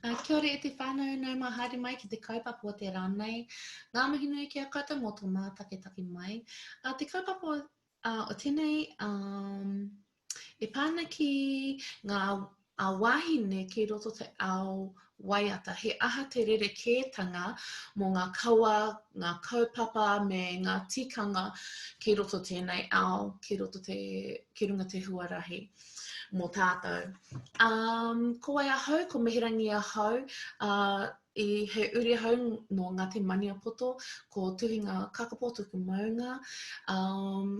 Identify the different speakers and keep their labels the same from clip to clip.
Speaker 1: Kia ora e te whānau nau mahari mai ki te kaupapa o te rānei. Ngā mihi nui ki a koutou mō tō mātaketaki mai. Te kaupapa o tēnei e pāna ki ngā wāhine ki roto te ao waiata. He aha te rerekētanga mō ngā kaua, ngā kaupapa me ngā tikanga ki roto tēnei ao, ki runga te huarahi mō tātou. Ko ai ahau, ko Mihirangi ahau, I he uri ahau no Ngāti Maniapoto, ko tuhinga kakapo tuku maunga,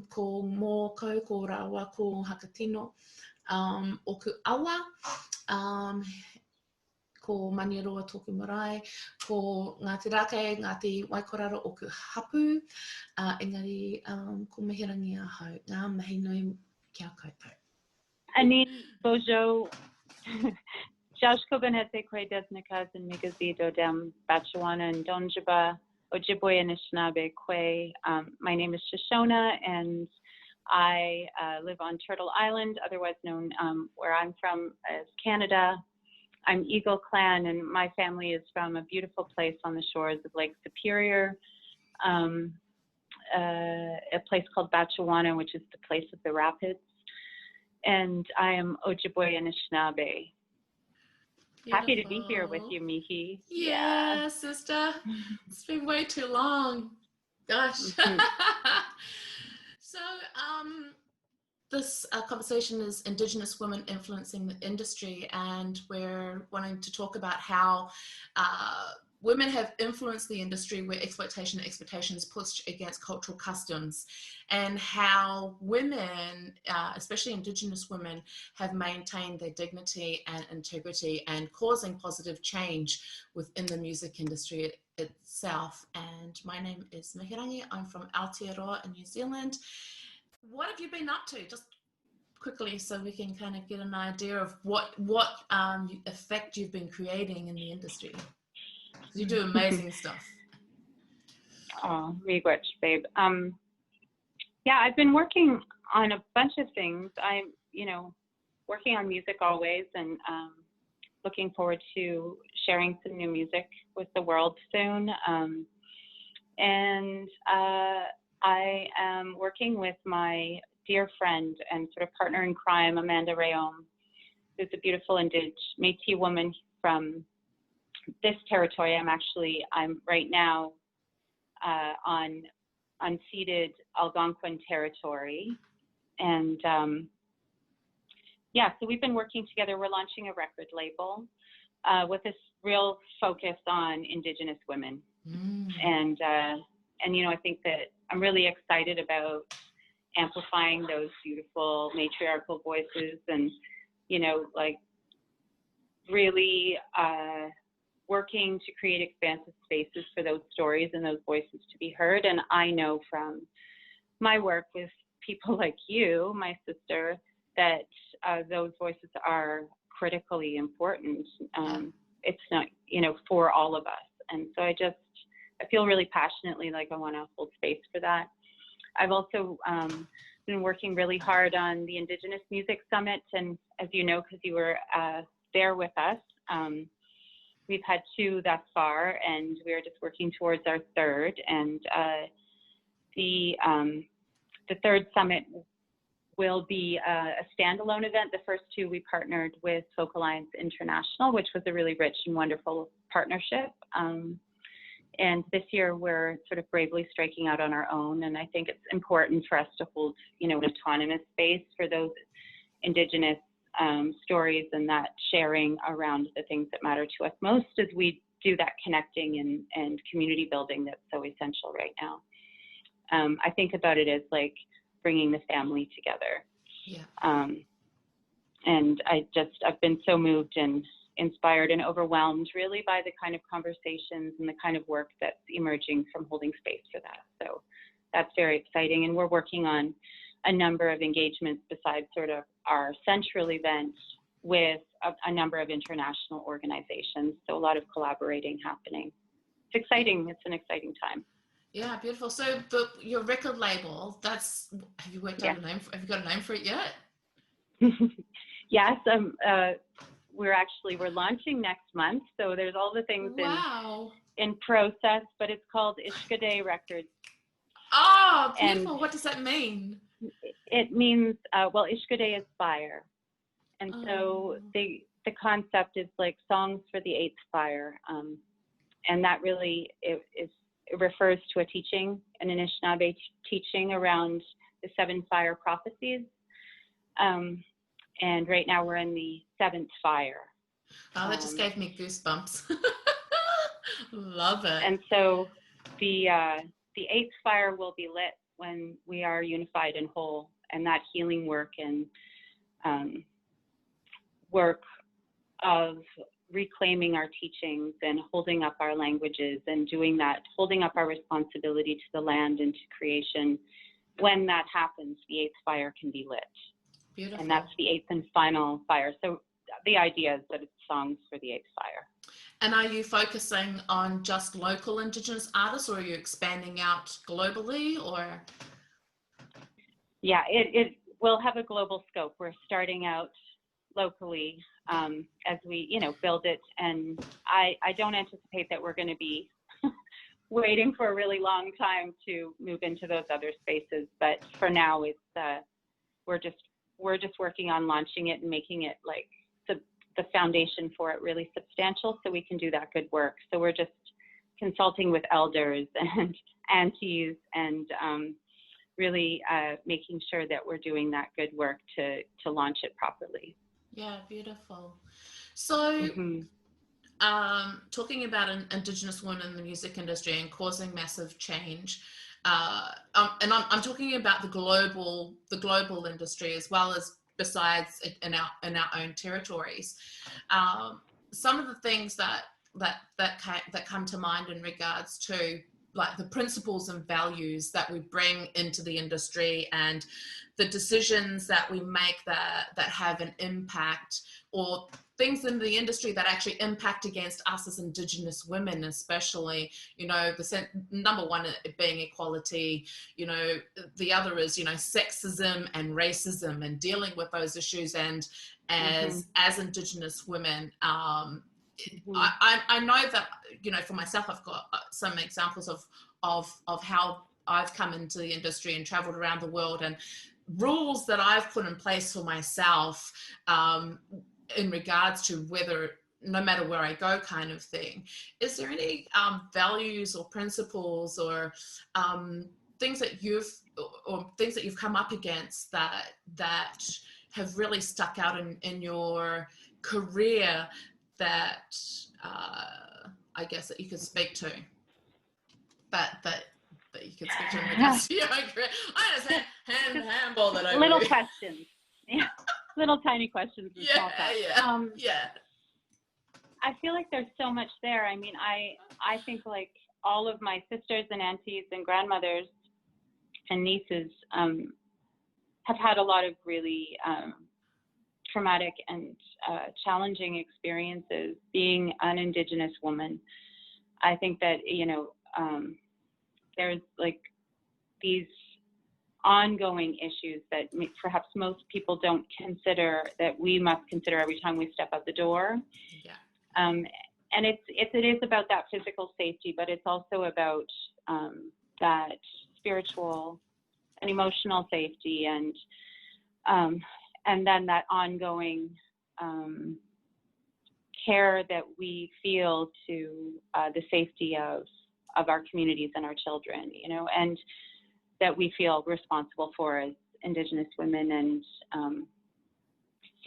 Speaker 1: ko mōkau, ko rawa, ko hakatino, o ku awa, ko Maniaroa tōku marae, ko Ngāti Rake, Ngāti Waikoraro o ku hapu, engari ko Mihirangi ahau, ngā mihi nui kia koutou.
Speaker 2: Anin Bojo Jashkobanete Kwe Desnikas and Migazido Dem Bachawana and Donjaba Ojibwe Anishinaabe Kwe. My name is ShoShona and I live on Turtle Island, otherwise known where I'm from as Canada. I'm Eagle Clan and my family is from a beautiful place on the shores of Lake Superior, a place called Bachawana, which is the place of the rapids. And I am Ojibwe Anishinaabe. Beautiful. Happy to be here with you, Mihi.
Speaker 1: Yeah, sister. It's been way too long. Gosh. So, this conversation is Indigenous women influencing the industry, and we're wanting to talk about how women have influenced the industry where exploitation and exploitation is pushed against cultural customs, and how women, especially Indigenous women, have maintained their dignity and integrity and causing positive change within the music industry itself. And my name is Mihirangi. I'm from Aotearoa in New Zealand. What have you been up to? Just quickly, so we can kind of get an idea of what effect you've been creating in the industry. You do amazing stuff.
Speaker 2: Oh, miigwech, babe. Yeah, I've been working on a bunch of things. I'm, working on music always, and looking forward to sharing some new music with the world soon. And I am working with my dear friend and sort of partner in crime, Amanda Rayom, who's a beautiful Métis woman from this territory. I'm right now on unceded Algonquin territory. And yeah, so we've been working together. We're launching a record label with this real focus on Indigenous women. And I think that I'm really excited about amplifying those beautiful matriarchal voices and, really working to create expansive spaces for those stories and those voices to be heard. And I know from my work with people like you, my sister, that those voices are critically important. It's not, for all of us. And so I feel really passionately like I want to hold space for that. I've also been working really hard on the Indigenous Music Summit. And as you know, because you were there with us, we've had 2 thus far, and we're just working towards our 3rd. And the 3rd summit will be a standalone event. The first 2 we partnered with Folk Alliance International, which was a really rich and wonderful partnership. And this year we're sort of bravely striking out on our own. And I think it's important for us to hold, an autonomous space for those Indigenous stories and that sharing around the things that matter to us most as we do that connecting and community building that's so essential right now. I think about it as like bringing the family together. Yeah. And I've been so moved and inspired and overwhelmed really by the kind of conversations and the kind of work that's emerging from holding space for that. So that's very exciting. And we're working on a number of engagements besides sort of our central event with a number of international organizations. So a lot of collaborating happening. It's exciting. It's an exciting time.
Speaker 1: Yeah, beautiful. So your record label, have you worked out a name? Have you got a name for it yet?
Speaker 2: Yes. we're launching next month. So there's all the things
Speaker 1: Wow.
Speaker 2: in process, but it's called Ishkade Records.
Speaker 1: Oh, beautiful. And what does that mean?
Speaker 2: It means, well, Ishkade is fire. And so the concept is like songs for the eighth fire. And that really, it refers to a teaching, an Anishinaabe teaching around the 7 fire prophecies. And right now we're in the 7th fire.
Speaker 1: Oh, that just gave me goosebumps. Love it.
Speaker 2: And so the 8th fire will be lit when we are unified and whole, and that healing work and work of reclaiming our teachings and holding up our languages and doing that, holding up our responsibility to the land and to creation. When that happens, the 8th fire can be lit. Beautiful. And that's the 8th and final fire. So the idea is that it's songs for the 8th fire.
Speaker 1: And are you focusing on just local Indigenous artists, or are you expanding out globally, or?
Speaker 2: Yeah, it will have a global scope. We're starting out locally as we, build it. And I don't anticipate that we're going to be waiting for a really long time to move into those other spaces. But for now, it's we're just working on launching it and making it like the foundation for it really substantial, so we can do that good work. So we're just consulting with elders and aunties and really making sure that we're doing that good work to launch it properly.
Speaker 1: Yeah, beautiful. So talking about an Indigenous women in the music industry and causing massive change, and I'm talking about the global industry as well as besides in our own territories. Some of the things that come to mind in regards to like the principles and values that we bring into the industry and the decisions that we make that have an impact, or things in the industry that actually impact against us as Indigenous women, especially, the number one being equality, the other is, sexism and racism, and dealing with those issues. And as Indigenous women, I know that, for myself, I've got some examples of how I've come into the industry and traveled around the world, and rules that I've put in place for myself in regards to whether, no matter where I go, kind of thing. Is there any values or principles or things that you've come up against that have really stuck out in your career that I guess that you could speak to, that you could speak to in regards to your career? I understand handball that over.
Speaker 2: Little questions, yeah, little tiny questions.
Speaker 1: Yeah.
Speaker 2: I feel like there's so much there. I mean, I think like all of my sisters and aunties and grandmothers and nieces have had a lot of really traumatic and challenging experiences being an Indigenous woman. I think that, there's like these ongoing issues that perhaps most people don't consider, that we must consider every time we step out the door.
Speaker 1: Yeah.
Speaker 2: And it is about that physical safety, but it's also about that spiritual and emotional safety, and then that ongoing care that we feel to the safety of our communities and our children, and that we feel responsible for as Indigenous women. And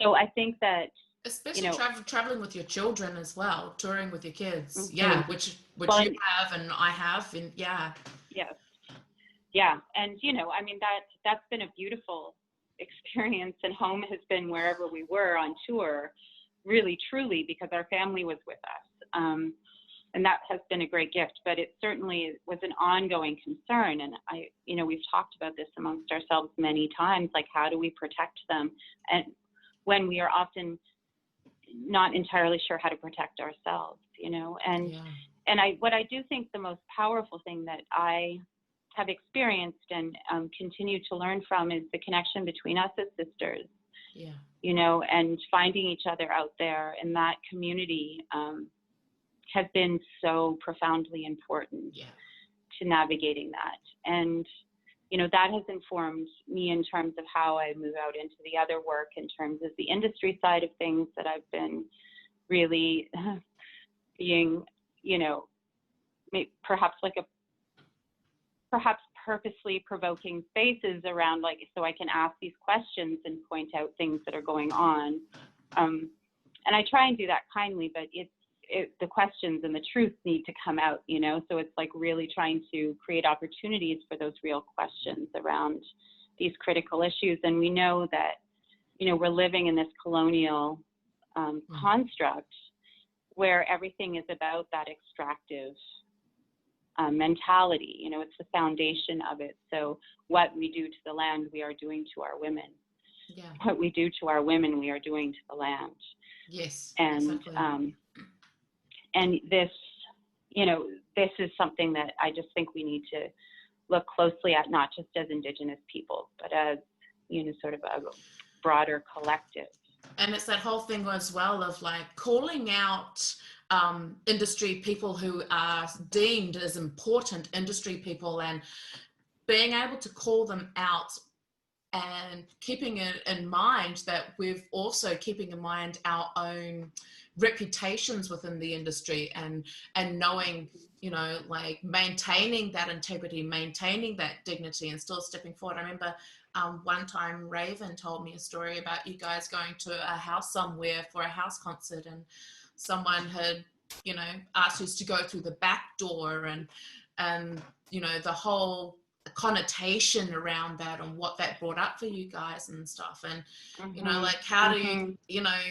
Speaker 2: so I think that,
Speaker 3: especially traveling with your children as well, touring with your kids, which
Speaker 2: well,
Speaker 3: you have and I have, and
Speaker 2: yes, and I mean that's been a beautiful experience, and home has been wherever we were on tour, really truly, because our family was with us, and that has been a great gift. But it certainly was an ongoing concern, and we've talked about this amongst ourselves many times, like how do we protect them, and when we are often not entirely sure how to protect ourselves, and what I do think the most powerful thing that I have experienced and continue to learn from is the connection between us as sisters,
Speaker 3: Yeah.
Speaker 2: you know, and finding each other out there in that community has been so profoundly important to navigating that. And, you know, that has informed me in terms of how I move out into the other work, in terms of the industry side of things, that I've been really being, you know, perhaps purposely provoking spaces around, like, so I can ask these questions and point out things that are going on. And I try and do that kindly, but the questions and the truth need to come out, you know? So it's like really trying to create opportunities for those real questions around these critical issues. And we know that, you know, we're living in this colonial construct where everything is about that extractive mentality. You know, it's the foundation of it. So what we do to the land, we are doing to our women.
Speaker 3: Yeah.
Speaker 2: What we do to our women, we are doing to the land.
Speaker 3: Yes.
Speaker 2: And
Speaker 3: exactly.
Speaker 2: And this, you know, this is something that I just think we need to look closely at, not just as Indigenous people, but as, you know, sort of a broader collective.
Speaker 3: And it's that whole thing as well of like calling out industry people who are deemed as important industry people, and being able to call them out, and keeping it in mind that we've also keeping in mind our own reputations within the industry, and knowing, you know, like maintaining that integrity, maintaining that dignity, and still stepping forward. I remember one time Raven told me a story about you guys going to a house somewhere for a house concert, and someone had, you know, asked us to go through the back door, and you know, the whole connotation around that and what that brought up for you guys and stuff. And you know, like how do you, you know,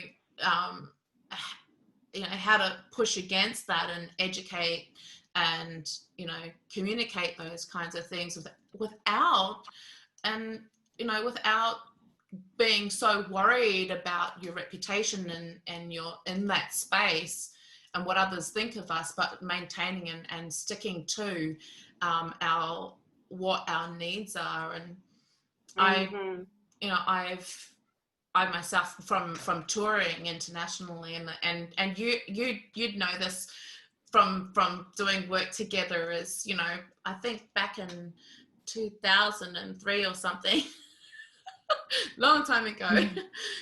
Speaker 3: how to push against that and educate and, you know, communicate those kinds of things without, and you know, without being so worried about your reputation and you're in that space and what others think of us, but maintaining and sticking to what our needs are. And you know, I myself, from touring internationally, and you'd know this from doing work together, is, you know, I think back in 2003 or something, long time ago,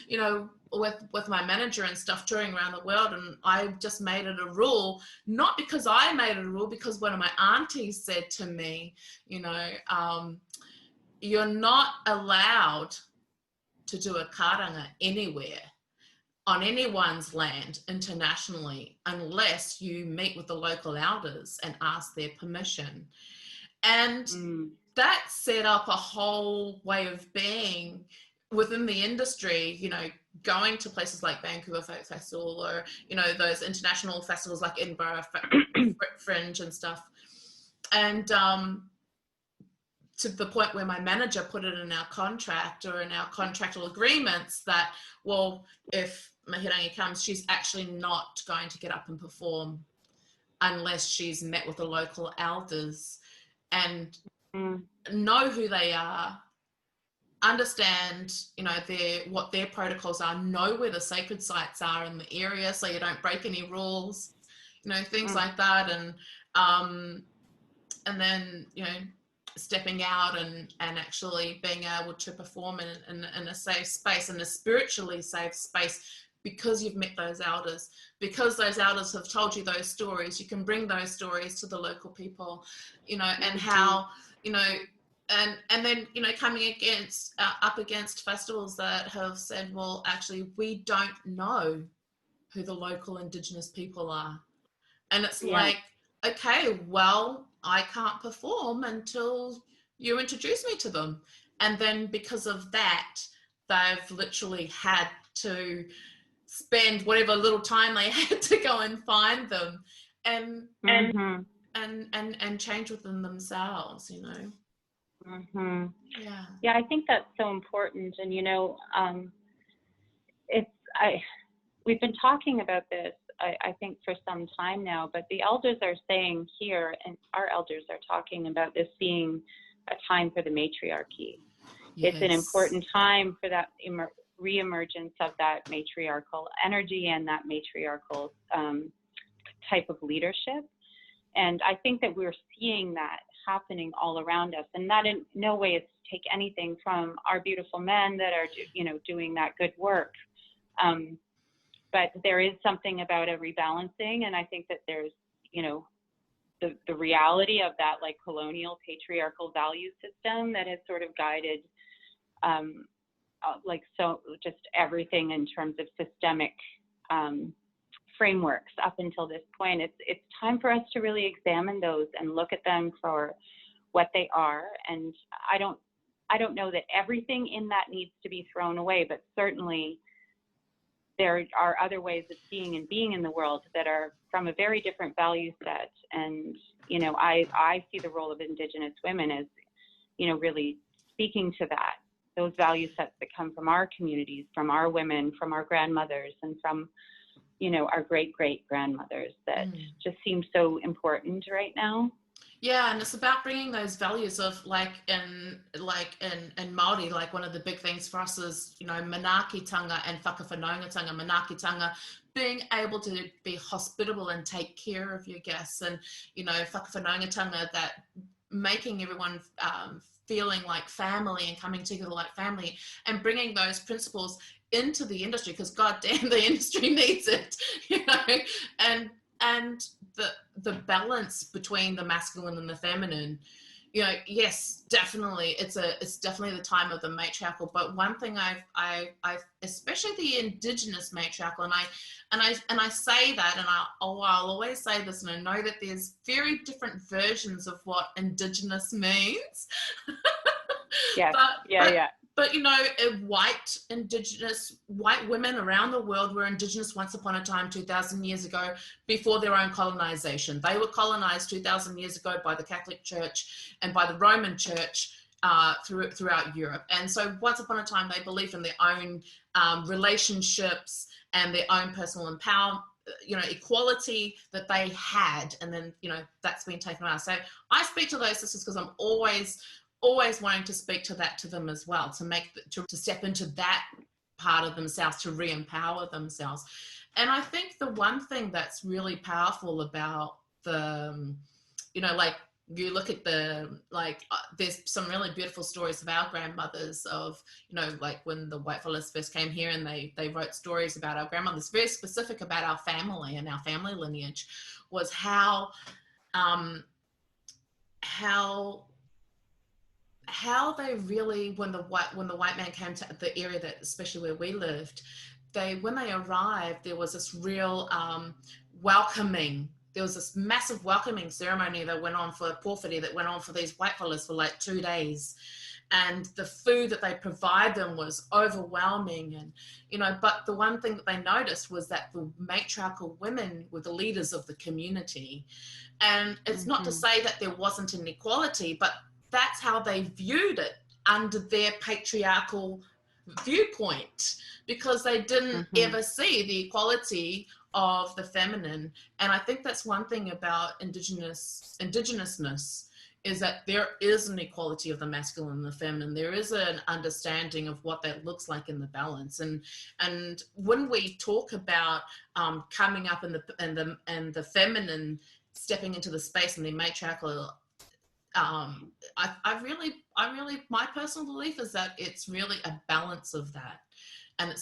Speaker 3: you know, with my manager and stuff, touring around the world, and I just made it a rule, not because I made it a rule, because one of my aunties said to me, you know, you're not allowed to do a karanga anywhere on anyone's land internationally unless you meet with the local elders and ask their permission. And that set up a whole way of being within the industry, you know, going to places like Vancouver Folk Festival, or, you know, those international festivals like Edinburgh Fringe and stuff. And to the point where my manager put it in our contract, or in our contractual agreements, that, well, if Mihirangi comes, she's actually not going to get up and perform unless she's met with the local elders and know who they are, understand, you know, what their protocols are, know where the sacred sites are in the area, so you don't break any rules, you know, things like that. And then, you know, stepping out and actually being able to perform in a safe space, in a spiritually safe space, because you've met those elders, because those elders have told you those stories. You can bring those stories to the local people, you know, and how, you know, and then, you know, coming up against festivals that have said, well, actually, we don't know who the local Indigenous people are. And it's like, okay, well, I can't perform until you introduce me to them. And then because of that, they've literally had to spend whatever little time they had to go and find them and change within themselves, you know.
Speaker 2: Yeah, I think that's so important. And, you know, we've been talking about this, I think, for some time now, but the elders are saying here, and our elders are talking about this being a time for the matriarchy. Yes. It's an important time for that reemergence of that matriarchal energy and that matriarchal type of leadership. And I think that we're seeing that happening all around us, and that in no way is to take anything from our beautiful men that are, doing that good work. But there is something about a rebalancing, and I think that there's, the reality of that like colonial patriarchal value system that has sort of guided so just everything in terms of systemic frameworks up until this point. It's time for us to really examine those and look at them for what they are. And I don't know that everything in that needs to be thrown away, but certainly there are other ways of seeing and being in the world that are from a very different value set. And, I see the role of Indigenous women as, really speaking to that, those value sets that come from our communities, from our women, from our grandmothers, and from, our great-great-grandmothers that just seem so important right now.
Speaker 3: Yeah, and it's about bringing those values of in Maori, like one of the big things for us is, manaakitanga and whakawhanaungatanga. Manaakitanga, being able to be hospitable and take care of your guests, and, whakawhanaungatanga, that making everyone feeling like family and coming together like family, and bringing those principles into the industry, because goddamn, the industry needs it, and the balance between the masculine and the feminine, yes, definitely, it's definitely the time of the matriarchal. But one thing I've especially the Indigenous matriarchal, and I say that, and I'll always say this, and I know that there's very different versions of what Indigenous means.
Speaker 2: Yeah,
Speaker 3: But white women around the world were Indigenous once upon a time, 2,000 years ago, before their own colonization. They were colonized 2,000 years ago by the Catholic Church and by the Roman Church throughout Europe. And so once upon a time, they believed in their own relationships and their own personal empowerment, equality that they had. And then, that's been taken away. So I speak to those sisters because I'm always wanting to speak to that to them as well, to step into that part of themselves, to re-empower themselves. And I think the one thing that's really powerful about the, you look at there's some really beautiful stories of our grandmothers of, when the white fellas first came here, and they wrote stories about our grandmothers, very specific about our family and our family lineage, was how they really, when the white man came to the area, that especially where we lived, when they arrived, there was this real welcoming. There was this massive welcoming ceremony that went on for Porphyry, that went on for these white fellas for like 2 days. And the food that they provide them was overwhelming. And, but the one thing that they noticed was that the matriarchal women were the leaders of the community. And it's not to say that there wasn't an equality, but that's how they viewed it under their patriarchal viewpoint, because they didn't ever see the equality of the feminine. And I think that's one thing about Indigenousness, is that there is an equality of the masculine and the feminine. There is an understanding of what that looks like in the balance. And when we talk about coming up in the feminine stepping into the space and the matriarchal, I really, my personal belief is that it's really a balance of that. And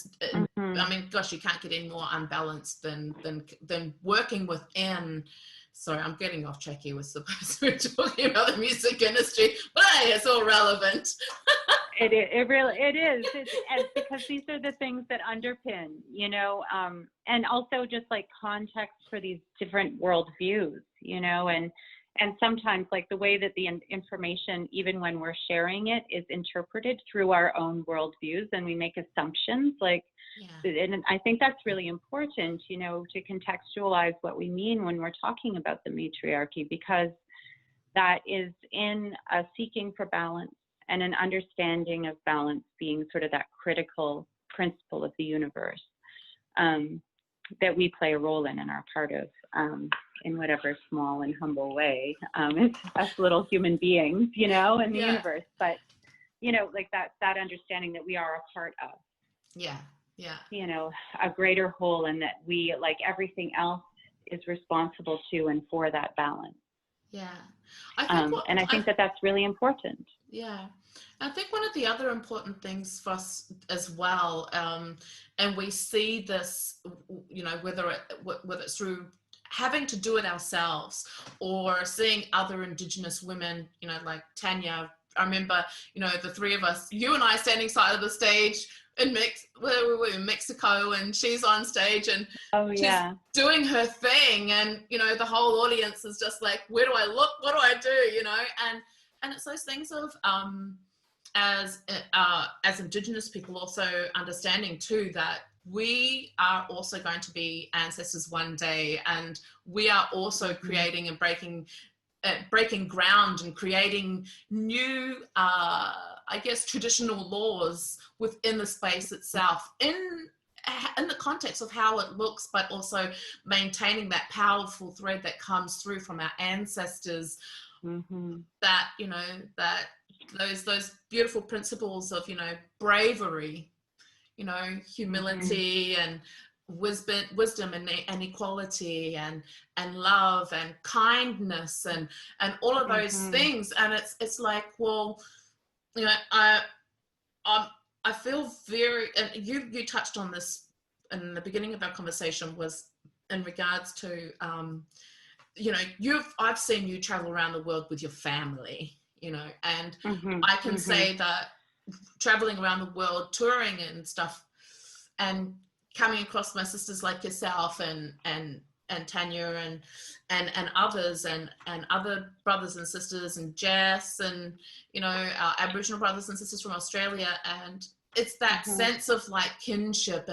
Speaker 3: I mean, gosh, you can't get any more unbalanced than working within. Sorry, I'm getting off track here. We're supposed to be talking about the music industry, but hey, it's all relevant.
Speaker 2: It really is. It's because these are the things that underpin, and also just like context for these different worldviews, and sometimes like the way that the information, even when we're sharing it, is interpreted through our own worldviews, and we make assumptions and I think that's really important, to contextualize what we mean when we're talking about the matriarchy, because that is in a seeking for balance and an understanding of balance being sort of that critical principle of the universe that we play a role in and are part of in whatever small and humble way. It's us little human beings, in the universe, but, like that understanding that we are a part of.
Speaker 3: Yeah. Yeah.
Speaker 2: You know, a greater whole, and that we, like everything else, is responsible to and for that balance.
Speaker 3: Yeah. I think
Speaker 2: and I think that that's really important.
Speaker 3: Yeah. I think one of the other important things for us as well, and we see this, you know, whether it's through having to do it ourselves or seeing other Indigenous women, you know, like Tanya. I remember, you know, the three of us, you and I standing side of the stage where we were in Mexico, and she's on stage and she's doing her thing, and you know the whole audience is just like, where do I look, what do I do, you know? And it's those things of as Indigenous people also understanding too that we are also going to be ancestors one day, and we are also creating and breaking ground and creating new I guess traditional laws within the space itself, in the context of how it looks, but also maintaining that powerful thread that comes through from our ancestors. That, you know, that those beautiful principles of, you know, bravery, you know, humility and wisdom and equality and love and kindness and all of those things. And it's like, well, you know, I feel very, and you touched on this in the beginning of our conversation, was in regards to you know, I've seen you travel around the world with your family, you know, and I can say that traveling around the world, touring and stuff, and coming across my sisters like yourself and Tanya and others and other brothers and sisters and Jess and, you know, our Aboriginal brothers and sisters from Australia, and it's that sense of like kinship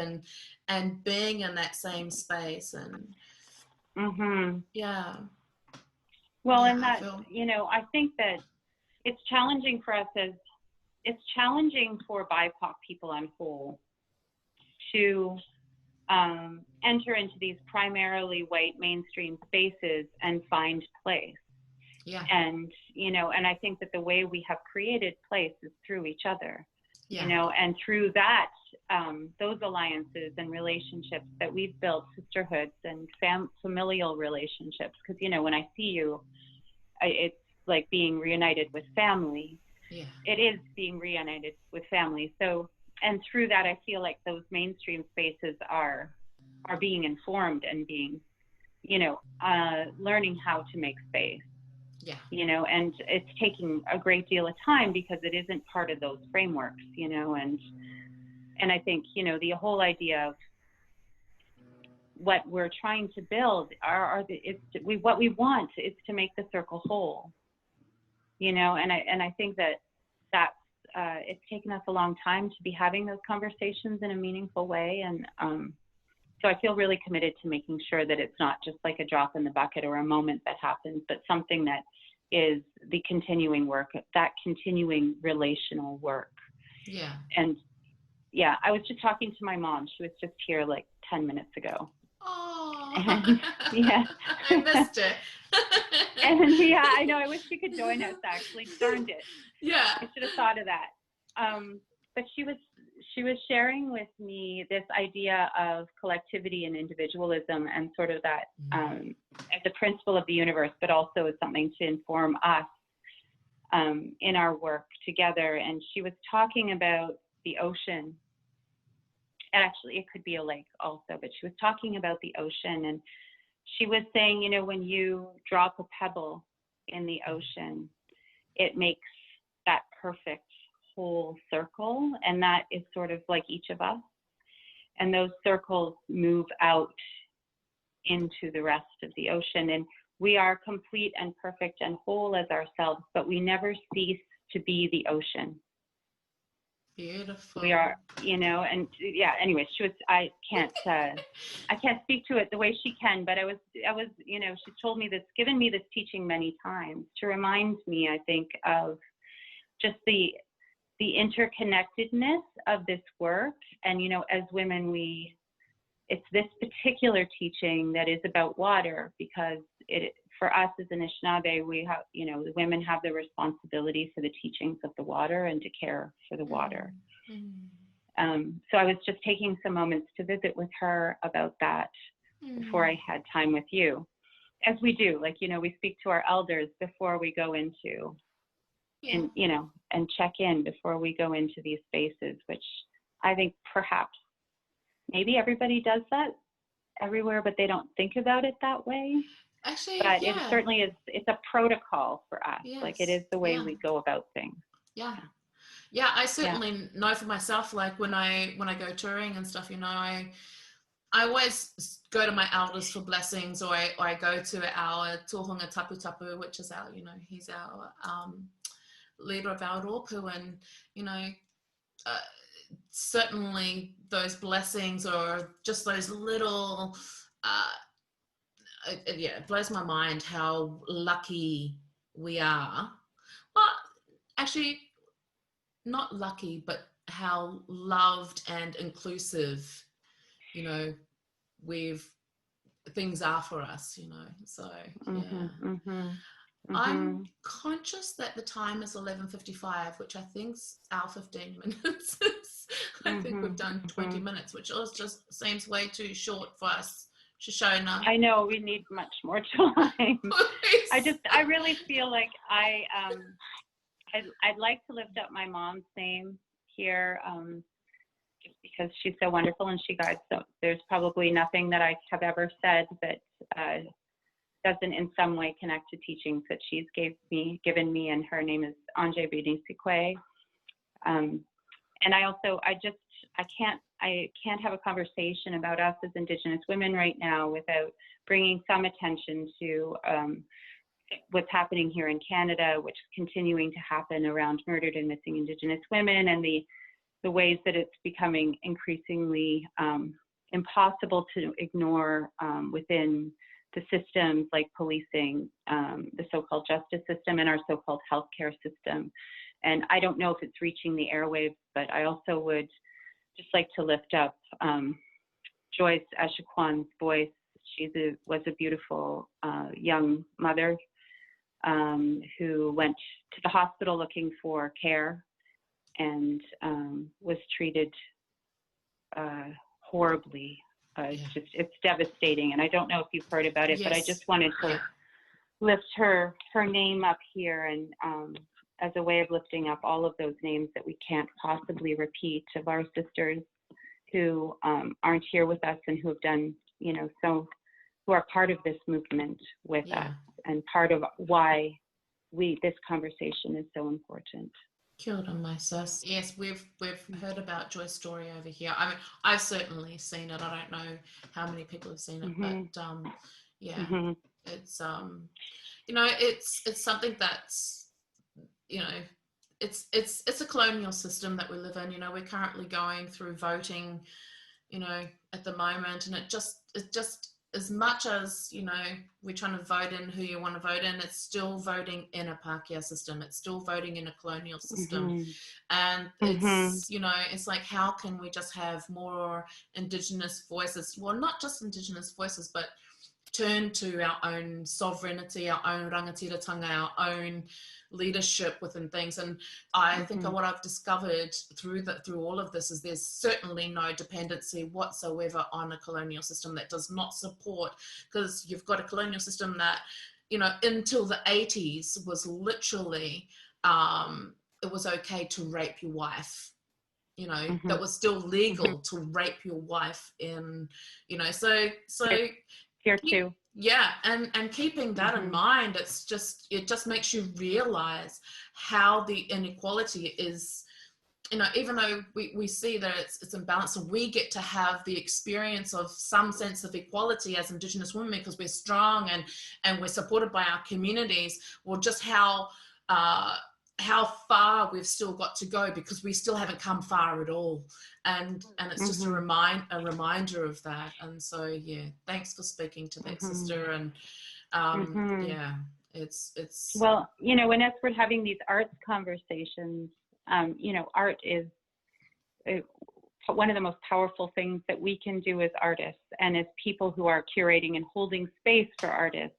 Speaker 3: and being in that same space and yeah.
Speaker 2: Well, and that, you know, I think that it's challenging for us it's challenging for BIPOC people on whole to enter into these primarily white mainstream spaces and find place.
Speaker 3: Yeah.
Speaker 2: And, you know, and I think that the way we have created place is through each other, you know, and through that, those alliances and relationships that we've built, sisterhoods and familial relationships. Because, you know, when I see you, it's like being reunited with family.
Speaker 3: Yeah.
Speaker 2: It is being reunited with family. So, and through that, I feel like those mainstream spaces are being informed and being, you know, learning how to make space.
Speaker 3: Yeah.
Speaker 2: You know, and it's taking a great deal of time because it isn't part of those frameworks, you know, and I think, you know, the whole idea of what we're trying to build what we want is to make the circle whole, you know, and I think that's it's taken us a long time to be having those conversations in a meaningful way. And so I feel really committed to making sure that it's not just like a drop in the bucket or a moment that happens, but something that is the continuing work, that continuing relational work.
Speaker 3: Yeah.
Speaker 2: And yeah, I was just talking to my mom. She was just here like 10 minutes ago.
Speaker 3: Oh,
Speaker 2: and, yeah.
Speaker 3: I missed it.
Speaker 2: And yeah, I know. I wish she could join us, actually. Darned it.
Speaker 3: Yeah.
Speaker 2: I should have thought of that. But she was sharing with me this idea of collectivity and individualism and sort of that as a principle of the universe, but also as something to inform us in our work together. And she was talking about the ocean. Actually, it could be a lake also, but she was talking about the ocean. And she was saying, you know, when you drop a pebble in the ocean, it makes that perfect whole circle. And that is sort of like each of us. And those circles move out into the rest of the ocean. And we are complete and perfect and whole as ourselves, but we never cease to be the ocean.
Speaker 3: Beautiful.
Speaker 2: We are, you know, and yeah, anyway, I can't speak to it the way she can, but I was, you know, she's told me this, given me this teaching many times to remind me, I think, of just the interconnectedness of this work. And, you know, as women, it's this particular teaching that is about water, because for us as Anishinaabe, we have, you know, the women have the responsibility for the teachings of the water and to care for the water. So I was just taking some moments to visit with her about that before I had time with you, as we do. Like, you know, we speak to our elders before we go into, and, you know, and check in before we go into these spaces, which I think perhaps maybe everybody does that everywhere, but they don't think about it that way.
Speaker 1: Actually,
Speaker 2: but it certainly is, it's a protocol for us. Like, it is the way we go about things.
Speaker 1: Yeah, I certainly know for myself, like when I go touring and stuff, you know, I always go to my elders for blessings, or I go to our tohunga tapu tapu, which is our, you know, he's our leader of our rōpū, and, you know, certainly those blessings, or just those little, it blows my mind how lucky we are. Well, actually, not lucky, but how loved and inclusive, you know, things are for us, you know. So I'm conscious that the time is 11:55, which I think's our 15 minutes. I think we've done 20 minutes, which just seems way too short for us, ShoShona.
Speaker 2: I know, we need much more time. I really feel like I'd like to lift up my mom's name here, just because she's so wonderful and she guides. So there's probably nothing that I have ever said that doesn't in some way connect to teachings that she's given me, and her name is Anje Binisikwe. And I can't have a conversation about us as Indigenous women right now without bringing some attention to what's happening here in Canada, which is continuing to happen around murdered and missing Indigenous women, and the ways that it's becoming increasingly impossible to ignore within the systems like policing, the so-called justice system, and our so-called healthcare system. And I don't know if it's reaching the airwaves, but I also would just like to lift up Joyce Ashikwan's voice. She was a beautiful young mother who went to the hospital looking for care and was treated horribly. It's devastating, and I don't know if you've heard about it, but I just wanted to lift her name up here, and as a way of lifting up all of those names that we can't possibly repeat, of our sisters who aren't here with us and who have done, you know, who are part of this movement with us, and part of why this conversation is so important.
Speaker 1: Kia ora, my sis. Yes, we've heard about Joy's story over here. I mean, I've certainly seen it. I don't know how many people have seen it, but it's you know, it's something that's, you know, it's a colonial system that we live in. You know, we're currently going through voting, you know, at the moment, and it just as much as, you know, we're trying to vote in who you want to vote in, it's still voting in a Pākehā system. It's still voting in a colonial system. And it's, you know, it's like, how can we just have more Indigenous voices? Well, not just Indigenous voices, but turn to our own sovereignty, our own rangatiratanga, our own leadership within things. And I think what I've discovered through all of this is there's certainly no dependency whatsoever on a colonial system that does not support, because you've got a colonial system that, you know, until the 80s was literally, it was okay to rape your wife. You know, that was still legal to rape your wife in, you know, so
Speaker 2: here too.
Speaker 1: Yeah, and keeping that in mind, it just makes you realize how the inequality is, you know, even though we see that it's imbalanced, and we get to have the experience of some sense of equality as Indigenous women because we're strong and we're supported by our communities, or just how far we've still got to go, because we still haven't come far at all, and it's just a reminder of that. And so thanks for speaking to that, sister. And it's
Speaker 2: well, you know, when as we're having these arts conversations, you know, art is one of the most powerful things that we can do as artists, and as people who are curating and holding space for artists,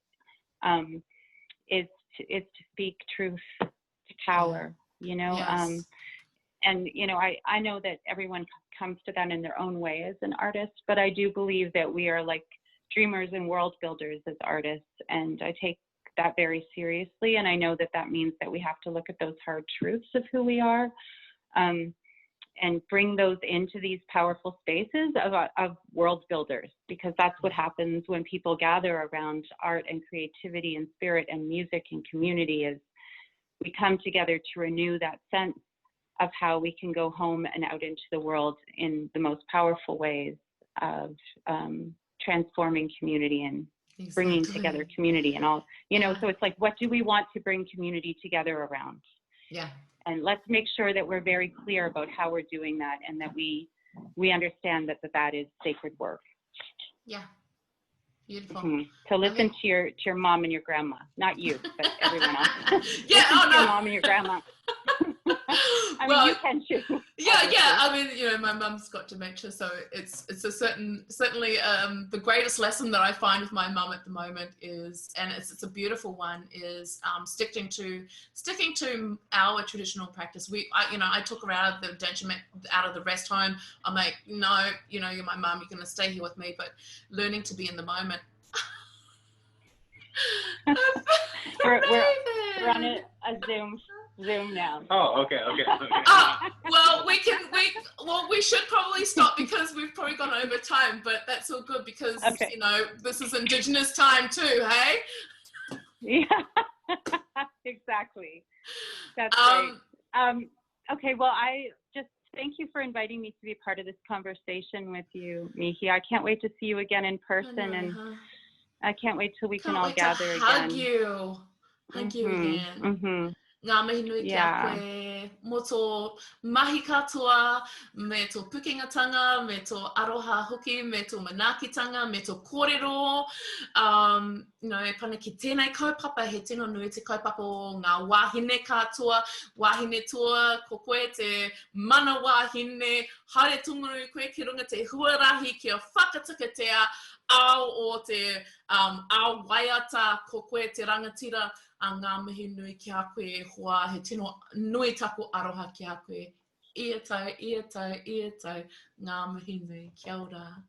Speaker 2: is to speak truth to power, you know. And you know, I know that everyone comes to them in their own way as an artist. But I do believe that we are like dreamers and world builders as artists, and I take that very seriously. And I know that that means that we have to look at those hard truths of who we are, and bring those into these powerful spaces of world builders, because that's what happens when people gather around art and creativity and spirit and music and community, is we come together to renew that sense of how we can go home and out into the world in the most powerful ways of transforming community and bringing together community and all, you know, so it's like, what do we want to bring community together around?
Speaker 3: Yeah.
Speaker 2: And let's make sure that we're very clear about how we're doing that, and that we understand that is sacred work.
Speaker 3: Yeah. Beautiful.
Speaker 2: Mm-hmm. So listen to your mom and your grandma, not you, but everyone else.
Speaker 3: Yeah. Oh no.
Speaker 2: Your mom and your grandma. I mean, you can too.
Speaker 3: Yeah,
Speaker 2: obviously.
Speaker 3: yeah. I mean, you know, my mum's got dementia, so it's a certainly the greatest lesson that I find with my mum at the moment is, and it's a beautiful one, is sticking to our traditional practice. I took her out of the rest home. I'm like, no, you know, you're my mum, you're gonna stay here with me, but learning to be in the moment.
Speaker 2: we're on a Zoom now.
Speaker 4: Oh, okay.
Speaker 3: Well, we should probably stop because we've probably gone over time, but that's all good because, you know, this is Indigenous time too, hey?
Speaker 2: Yeah, exactly. That's right. Okay, well, I just thank you for inviting me to be part of this conversation with you, Mihi. I can't wait to see you again in person, and I can't wait till we can all gather again.
Speaker 3: Hug you again.
Speaker 2: Mm-hmm.
Speaker 3: Ngā mihi nui ki a koe, mo tō mahi katoa, me tō pukingatanga, me tō aroha hoki, me tō manaakitanga, me tō kōrero. You know, pana ki tēnei kaupapa, he tino nui te kaupapa o ngā wāhine katoa, wāhine toa, ko koe te mana wāhine, haere tunguru koe ki runga te huarahi kia whakatakatea, ao o te ao waiata, ko koe te rangatira, a ngā mihi nui ki a koe hoa, he tino nui taku aroha ki a koe. Ia tau, ngā mihi nui, kia ora.